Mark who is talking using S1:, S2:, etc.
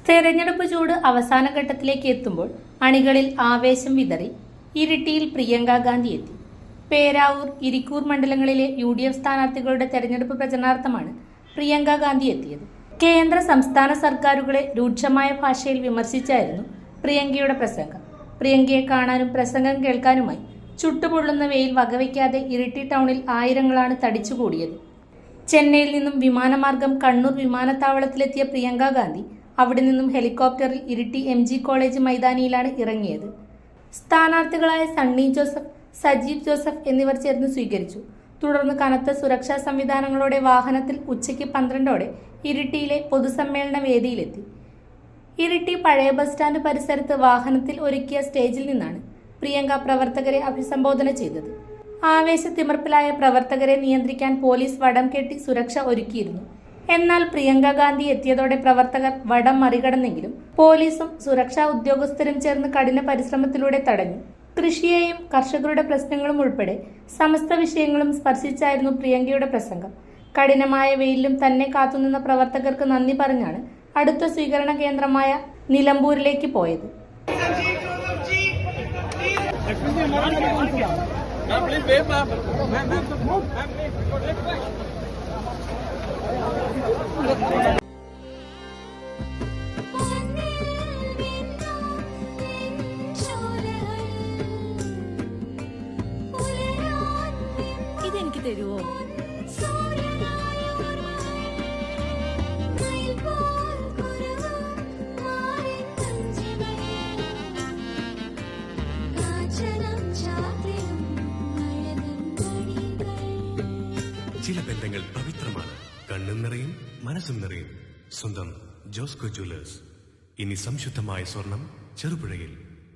S1: തെരഞ്ഞെടുപ്പ് ചൂട് അവസാന ഘട്ടത്തിലേക്ക് എത്തുമ്പോൾ അണികളിൽ ആവേശം വിതറി ഇരിട്ടിയിൽ പ്രിയങ്ക ഗാന്ധി എത്തി. പേരാവൂർ, ഇരിക്കൂർ മണ്ഡലങ്ങളിലെ UDF സ്ഥാനാർത്ഥികളുടെ തെരഞ്ഞെടുപ്പ് പ്രചരണാർത്ഥമാണ് പ്രിയങ്ക ഗാന്ധി എത്തിയത്. കേന്ദ്ര സംസ്ഥാന സർക്കാരുകളെ രൂക്ഷമായ ഭാഷയിൽ വിമർശിച്ചായിരുന്നു പ്രിയങ്കയുടെ പ്രസംഗം. പ്രിയങ്കയെ കാണാനും പ്രസംഗം കേൾക്കാനുമായി ചുട്ടുപൊള്ളുന്ന വെയിൽ വകവയ്ക്കാതെ ഇരിട്ടി ടൗണിൽ ആയിരങ്ങളാണ് തടിച്ചുകൂടിയത്. ചെന്നൈയിൽ നിന്നും വിമാനമാർഗം കണ്ണൂർ വിമാനത്താവളത്തിലെത്തിയ പ്രിയങ്ക ഗാന്ധി അവിടെ നിന്നും ഹെലികോപ്റ്ററിൽ ഇരിട്ടി MG കോളേജ് മൈതാനിയിലാണ് ഇറങ്ങിയത്. സ്ഥാനാർത്ഥികളായ സണ്ണി ജോസഫ്, സജീവ് ജോസഫ് എന്നിവർ ചേർന്ന് സ്വീകരിച്ചു. തുടർന്ന് കനത്ത സുരക്ഷാ സംവിധാനങ്ങളോടെ വാഹനത്തിൽ ഉച്ചയ്ക്ക് 12ഓടെ ഇരിട്ടിയിലെ പൊതുസമ്മേളന വേദിയിലെത്തി. ഇരിട്ടി പഴയ ബസ് സ്റ്റാൻഡ് പരിസരത്ത് വാഹനത്തിൽ ഒരുക്കിയ സ്റ്റേജിൽ നിന്നാണ് പ്രിയങ്ക പ്രവർത്തകരെ അഭിസംബോധന ചെയ്തത്. ആവേശത്തിമിർപ്പിലായ പ്രവർത്തകരെ നിയന്ത്രിക്കാൻ പോലീസ് വടം കെട്ടി സുരക്ഷ ഒരുക്കിയിരുന്നു. എന്നാൽ പ്രിയങ്ക ഗാന്ധി എത്തിയതോടെ പ്രവർത്തകർ വടം മറികടന്നെങ്കിലും പോലീസും സുരക്ഷാ ഉദ്യോഗസ്ഥരും ചേർന്ന് കഠിന പരിശ്രമത്തിലൂടെ തടഞ്ഞു. കൃഷിയെയും കർഷകരുടെ പ്രശ്നങ്ങളും ഉൾപ്പെടെ സമസ്ത വിഷയങ്ങളും സ്പർശിച്ചായിരുന്നു പ്രിയങ്കയുടെ പ്രസംഗം. കഠിനമായ വെയിലും തന്നെ കാത്തുനിന്ന പ്രവർത്തകർക്ക് നന്ദി പറഞ്ഞാണ് അടുത്ത സ്വീകരണ കേന്ദ്രമായ നിലമ്പൂരിലേക്ക് പോയത്.
S2: ഇതെനിക്ക് തരുമോ?
S3: ചില ബന്ധങ്ങൾ പവിത്രമാണ്. കണ്ണും നിറയും മനസ്സും നിറയും. സ്വന്തം ജോസ്കോ ജ്വല്ലേഴ്സ്. ഇനി സംശുദ്ധമായ സ്വർണം ചെറുപുഴയിൽ.